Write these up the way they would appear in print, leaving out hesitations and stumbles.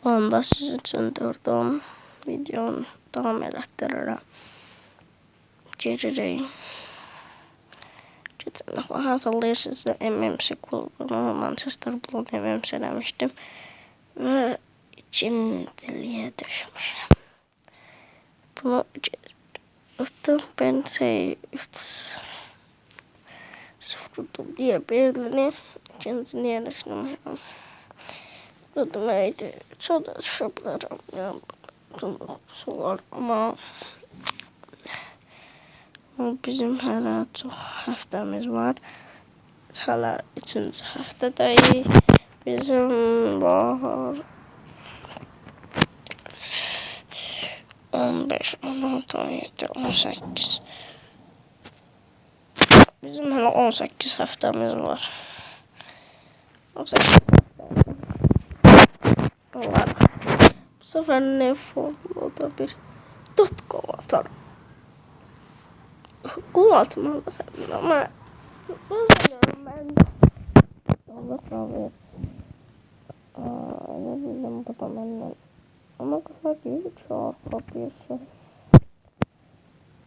Onda sizin üçün durdum. Videonu davam elətdirirəm. Geririk. Geçen defa hatırlayırsınız da MMC klubunu Manchester Blue MMC demiştim. Ve ikinciliğe düşmüşüm. Bunu öptüm. Ben sıfırdım diye belirli. İkinciliğe düşmüşüm. Bu demeydi. Çok da şoplarım. Soğuk ama bizim hala çok həftəmiz var. Hala 3-cü həftədəyik. Bizim var 15, 16, 17, 18. Bizim hala 18 həftəmiz var. 18 var. Bu sefer ne formda bir dört gol atarım. Gol atmam mesela ama bazen ben de Allah razı ne bileyim bu da benden ama kısa değil çok bir şey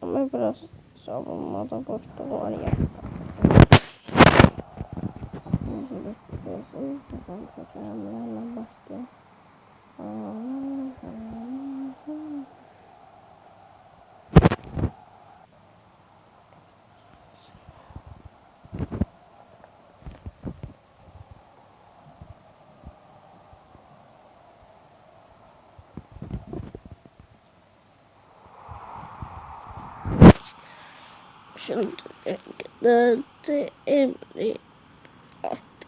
ama biraz savunmada boşluğu var ya. Şimdi emri attı.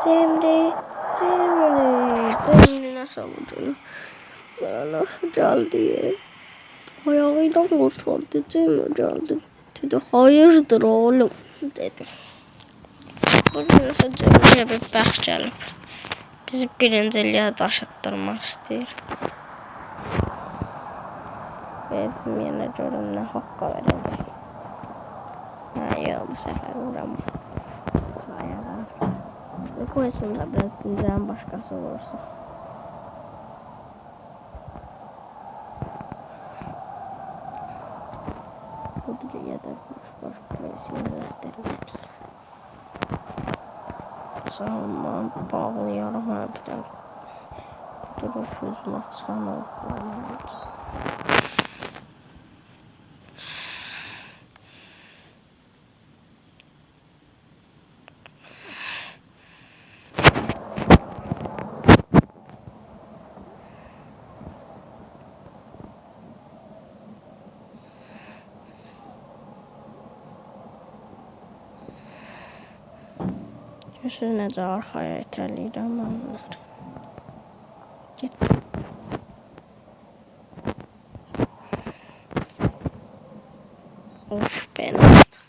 Cemre nasıl olacağını nasıl geldi? Ayağıyla kurtardı Cemre geldi. Dedi hayırdır oğlum dedi. Bugün nasıl Cemre'ye bir bəxt gəlib. Bizi birinciliğe daşıttırmak istəyir. Verdim yenə görüm nə haqqa verəcək. Yox bu sefer uğramam. Koysun da biraz bizden başkası olursa. Bu dünyada boş resimlerdir. Sağımdan bağlayalım harbiden. Kuturup yüzmek sanırım. Görürsünüz necə arxaya itəliyirəm mən bunları. Get. Of penaltı.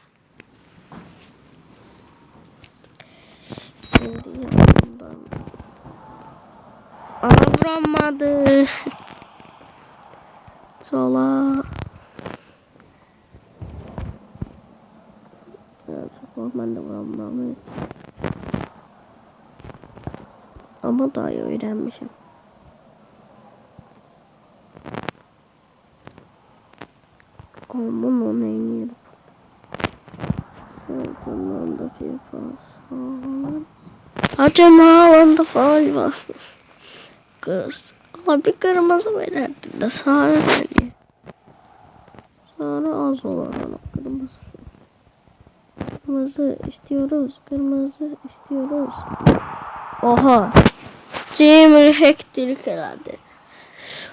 Şimdi yanımdan. Vuramadı. Sola. Ben de vuramam. Ama daha iyi öğrenmişim. Aman o neyini Haaland'da bir faul. Acaba Haaland'da faul var. Kız. Ama bir kırmızı verirdi de sarı dedi. Sarı az olur ona kırmızı. Kırmızı istiyoruz. Kırmızı istiyoruz. Oha. Cemre hektirik herhalde.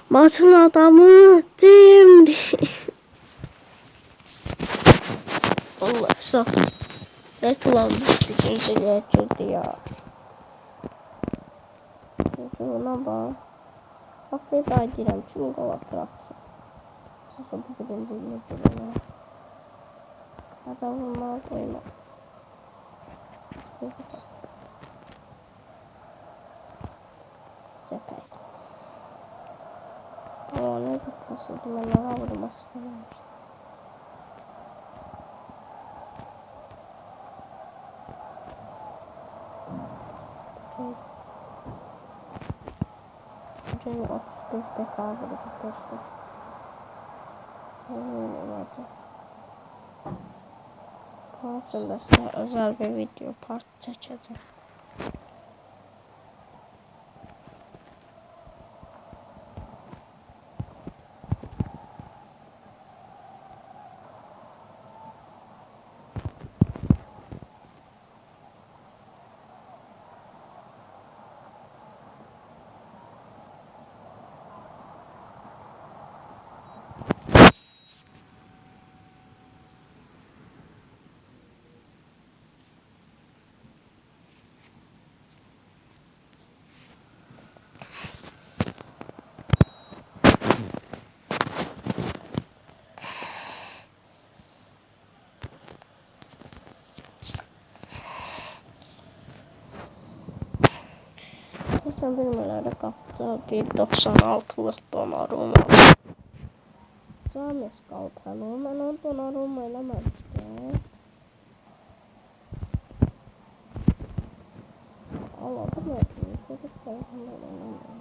Maçın adamı Cemre. Allah sağ. Ne tulanmıştı kimseye açıldı ya. Ona bak. Bak ne daha direm çünkü o atraksın. Sasa bu birinci ne adamıma koyma. sepet. Ama ne kasıldı? Ben nara vurmak istememiştim. Çünkü 35 dakika vurdu. Öyle olacak. Sonrasında size özel bir video part çekeceğim. Kesin bilmelerde kapta 1.96'lık donarım var. James kalkanı. Ben o donarım eləməmişdim. Anladım ya. Çocuk sayısında eləməmişdim.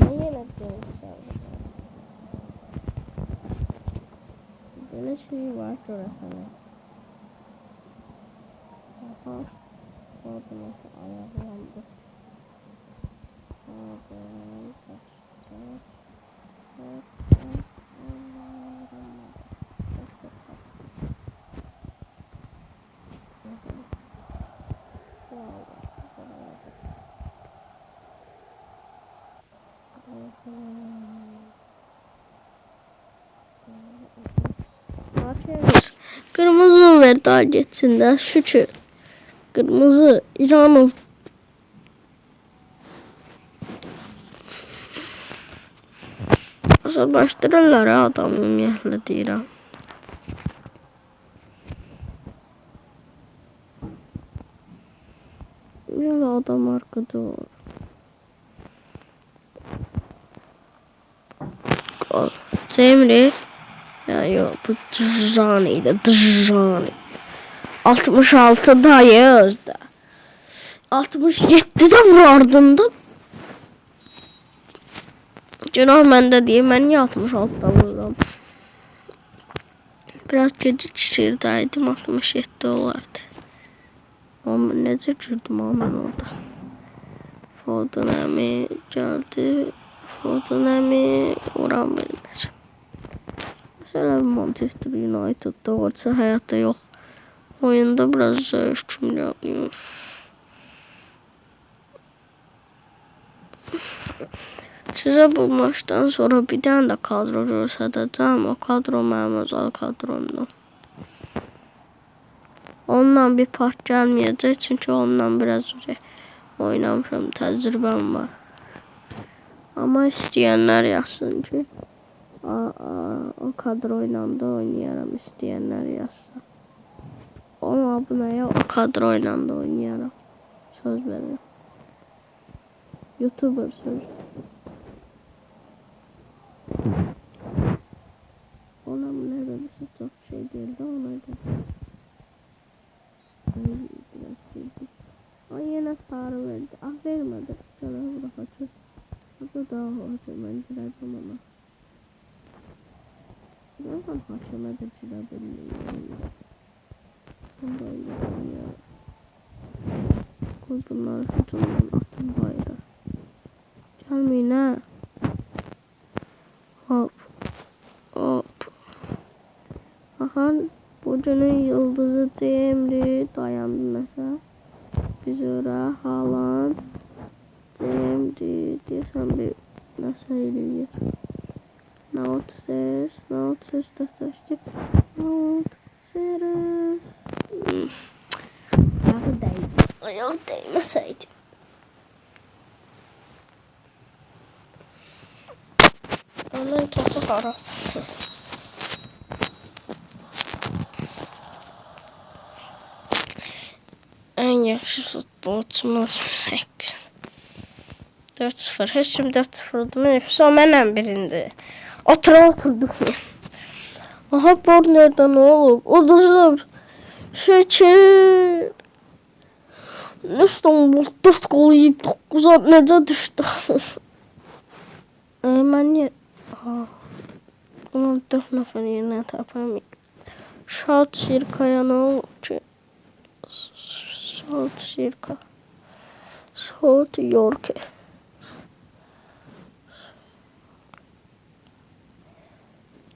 Ben yine demiştim. Böyle şey var şurasına. Aha. Orada nasıl ayarlandı. Kırmızı veda geçsin şükür. Kırmızı İran'ın azallaştırırlar ha adamı ümumiyyətlə deyirəm. Yine adam arkada var. Cemre. Ya yok bu Drzani'ydi. 66'dayız da. 67'de vurardın da. Günah məndə deyim, mən niyə 66'da vururam? Biraz geciksirdəydim, 67 olardı. Ama necə girdim mən orada? Fodan əmi gəldi. Fodan əmi oran bilmir. Mesela Manchester United'da olsa hayatta yok. Oyunda biraz zevkim yapıyor. Size bu maçtan sonra bir tane de kadro göstereceğim. O kadro benim özel kadromdu. Ondan bir part gelmeyecek çünkü ondan biraz oynamışım, tecrübem var. Ama isteyenler yazsın ki o kadroyla da oynayarım, isteyenler yazsın. 10 aboneye o kadroyla da oynayarım. Söz veriyorum. YouTuber söz. Ona ne dediyse çok şey değildi, ona göre. Ay yine sarı verdi. Ah vermedi. Canım da kaçır. Burada daha hoş. Ben gireceğim ona. Nereden haşıma da girebilirim? Bunda oynayalım ya. Koy bunları tutundan atın bayrağı. Gelmeyin ha. Hop. Hop. Aha. Bugünün yıldızı Cemre dayandı mesela. Biz oraya Haaland Cemre desem bir nasıl ediyor? Nautsers da seçtik. Nautsers. Ayağı değdi. Ayağı değmeseydi. Ondan topu kara. yaxşı futbolçumuz 8. 4-0. Heç kim 4-0 udmuyor. Son mənəm birinci. Oturduk. Aha Borner'dan ne olub? Uduzub. Şəkil. İstanbul 4 gol yiyib 9'a necə düşdü? Mən niyə... Bunun 4 nəfər yerinə tapamayım. Şalt Sirka'ya ne olub ki? Şalt Sirka. Şalt York.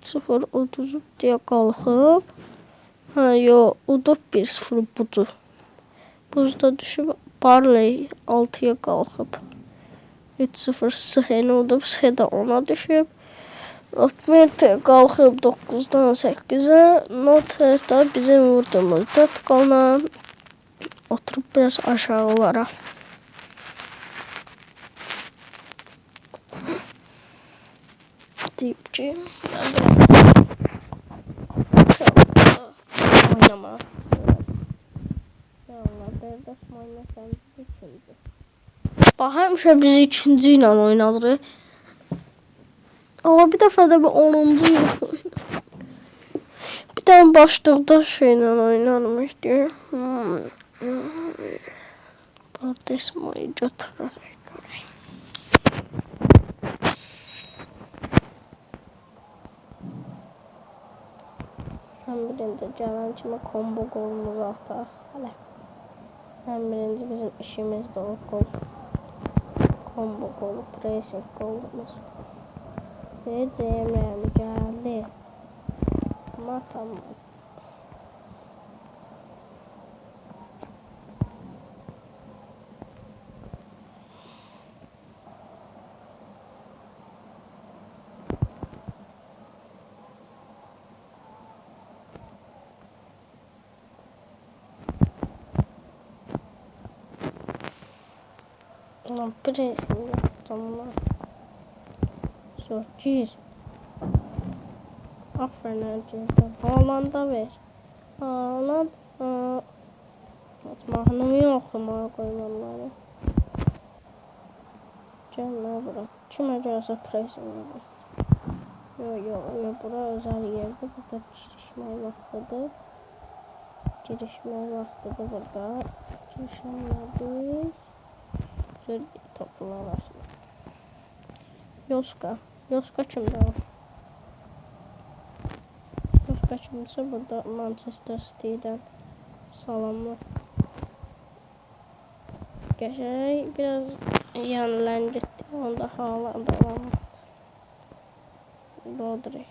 Sıfır uduzub deyə qalxıb. Ha yo, udub 1-0 buzu. Buzda düşüb Barley 6'ya qalxıb. 3-0 Sıheni udub, Sıhe də ona düşüb. Notmete qalxıb 9'dan 8'e. Notmete bizim vurduğumuz 4 golla oturub biraz aşağılara. Deyip ki oynamak. Ya Allah, Berdaş oynasam ikinci. Bak həmişə biz ikinci ilə oynadırıq. Ama bir dəfə də 10-cu ilə oynadım. Bir tane başlıqda şeylə oynanmışdı. Desmayı götürərək görək. Sən birinci gələn kimi combo golumuzu ataq. Hələ. Sən birinci bizim işimizdə o gol. Combo golu, pressing golumuz. Cemre geldi. Ama tamam. Ulan pressing yaptım lan. Sürpriz. Aferin Erciyes'e. Haaland'a ver. Haaland. Mahnımı yoxlamaya koymanları. Gəlmə bura. Kimə gəlsə pressing edir. Yo, bura özel yerdir. Burada girişmək vaxtıdır. Girişmək vaxtıdır burada. Girişənmədik. Şöyle toplular arasında. Yoska kimdə o? Yoska kimsə burada Manchester City'dən salamlar. Qəşəng biraz yanıləncətdi. Onda Haaland olan. Rodri.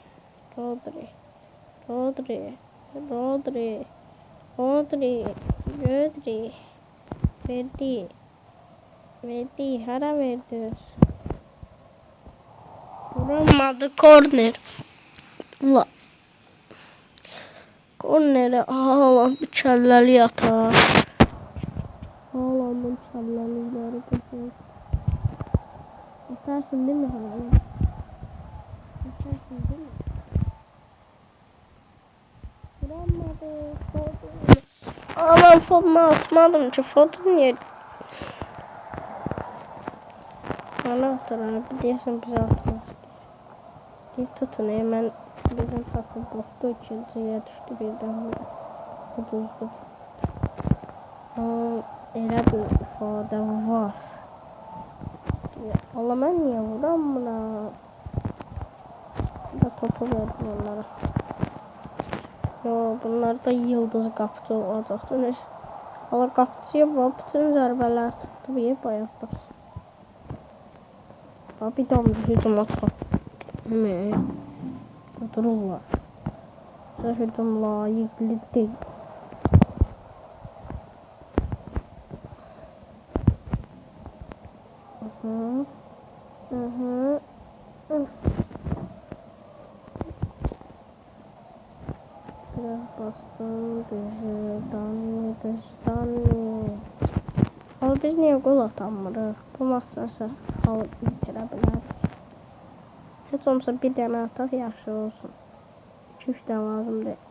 Verdi. Hara verdi? Vuramadı. Korner. Ula. Kornere Haaland bir kəlləli atar. Haaland'ın kəlləliləri qızır. Atarsın değil mi Haaland? Atarsın değil mi? Vuramadı. Haaland forma atmadım ki. Foto niye? Bana atar abi. Diyorsun bize atmaz. Deyip tutun hemen bizim takım boktu. İkinciye düştü birden. Uduzdu. Elə bir ifade var. Allah mən niye vuram buna? Da topu verdim onlara. Yo, bunlar da yıldız qapıcı olacaqdı. Allah qapıcıya bütün zərbələr tutdu. Bir bayaqda. Bir daha hücum ataq. Dururlar. Hücum layiqli deyil. Biraz bastım. Dışdan. Ama biz niye gol atamırıq? Bu maçlarsa alıp bitirə bilərik. Heç olmasa bir dənə ataq yaxşı olsun. 2-3 dənə lazım deyil.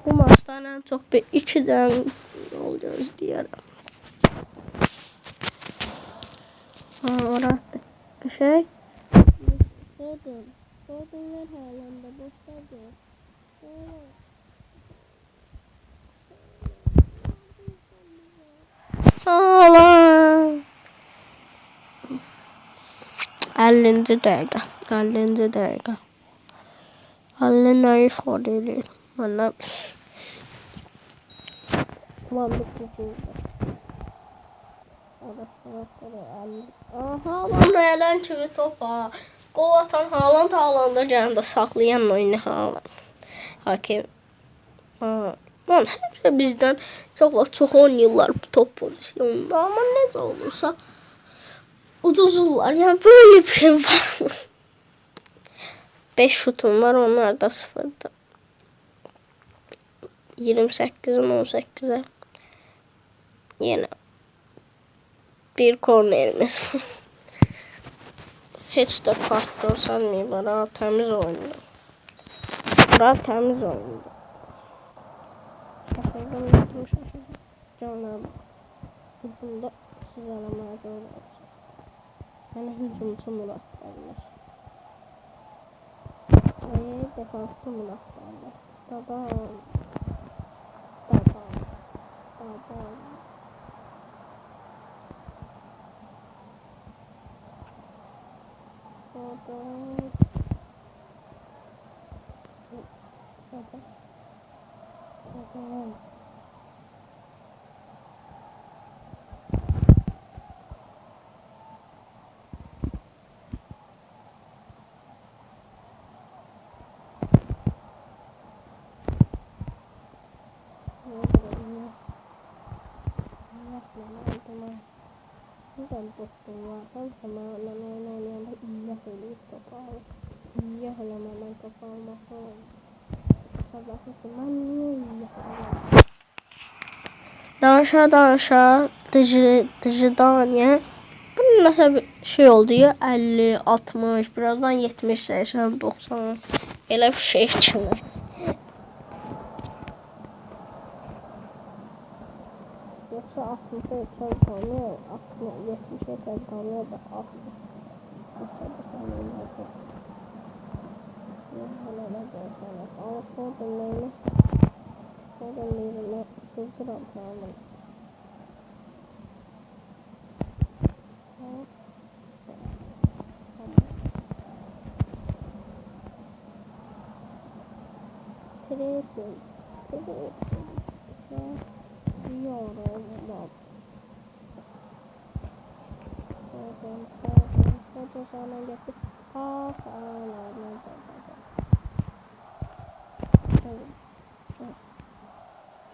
Bu maçdan ən çox bir 2 dənə olacaq. gözləyərəm. Orada şey. Sordum. Sordumlar halinde boşladı. Sağlam. 50. dəqiqə. 50. dəqiqə. 50 nə ifadə edir? Mənə Lan bitəcək. Aha, lan elən kimi topa. Gol atan Haaland, Haaland'a yanında saklayan oyunu Haaland. Hakim. Lan həmişə bizdən çox oynayırlar bu top pozisyonunda. Amma necə olursa uduzurlar. Yəni böyle bir şey var. 5 şutum var, onlar da 0'da. 28'in 18'e. Yine bir kornerimiz var. Hiç de kart göstermiyor. Bana temiz oynuyor. Biraz temiz oynuyor. Şaşırdım. Canlarım. Bunda siz aramaya görüyorsunuz. Yani hücumcu Murat derler. Defansçı Murat derler. Babam. Ben dostum var. Hem zamanla oynayanda iyi söyleyip topu alır. İyi hemen topu alması olur. Sabahlısı ben niye iyi danışa dıcıdan ya. Bunun mesela bir şey oldu ya 50, 60, birazdan 70, 80, 90 elə bir şey kimi. Yoksa 60'a yetken kalmıyor, 70'e yetken kalmıyor da 60. Yoksa kalmıyor da. Ama Foden'lerini sızdıram tamam. Tresin. Yorum. Foto sana getir.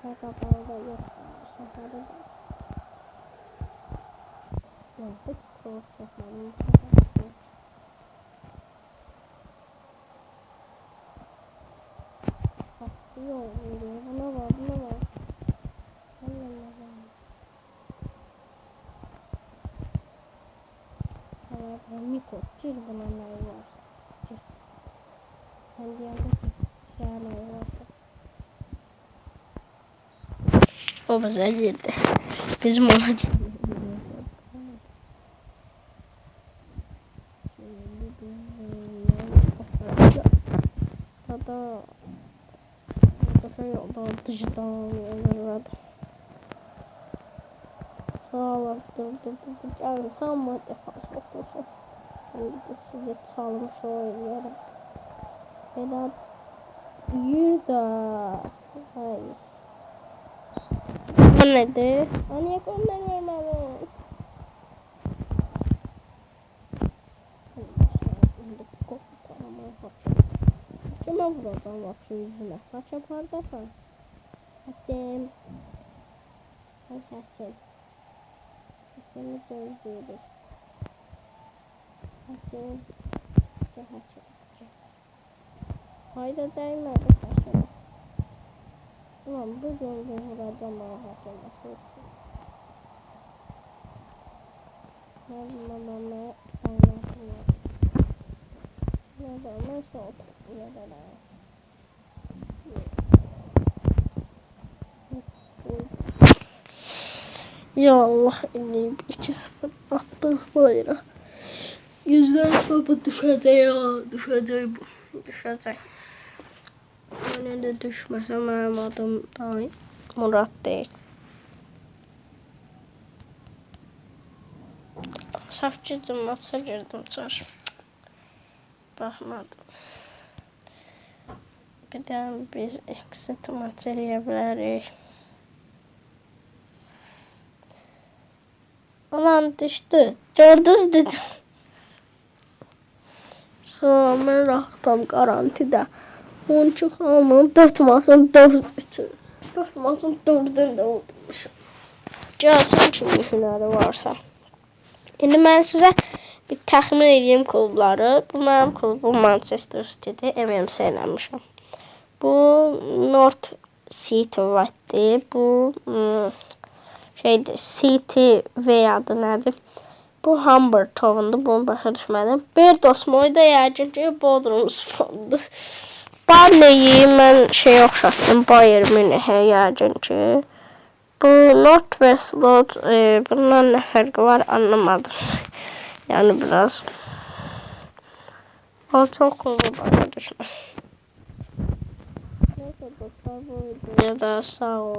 Kapalı yok. Şahada da. Hiç korkmadım. Yok. Buna var. Miko, çir buna ne var? Çir. Sen diyende şey ne var? O bize girdi. Bizim ona girdi. Hatta şey oldu, dıştan yazarlar. Sağ ol, dur. Yani tam defans bakıyorsun. Ben de size çalmış oynayarım. Bela büyür da. Hayır. O nedir? Niye konudan vermedin? Haçım buradan bak şu yüzüne. Haçım neredesin? Haçım. Haçım. Haçımı gözlüyoruz. Haçım. Hayda değmedi haçım. Ulan bu gözlüğü vuracağım haçıma. Mama oynatıyor. Neden soğuk yerden Ya Allah, eləyib 2-0 attıq bayıra. %100 bu düşəcək ya, düşəcək bu. Düşəcək. Mənə də düşməsə mənim adım da Murad deyil. Səhv girdim, maça girdim, çar. Baxmadım. Bir də biz exit maç eləyə bilərik. Ulan düşdü. Gördünüz dedim. Sonra mən rahatam garantidə. 12 xanımın 4 maçın 4'ünde olmuşum. Gəlsin kimi hünəri varsa. İndi mən sizə bir təxmin edeyim klubları. Bu mənim klubum Manchester City'dir. MMC eləmişəm. Bu North City White'dir. Bu şeydir, City V adı nədir? Bu Hamburg Town'dur. Bunu başa düşmədim. Berdosmoy da yəqin ki Bodrum Spor'dur. Barneyi mən şey oxşatdım. Bayern Münih'e yəqin ki. Bu Northwest Road, bundan nə fərqi var anlamadım. Yani biraz. O çok hızlı başa düşmez. Neyse dostlar, bu videoya da sağ olun.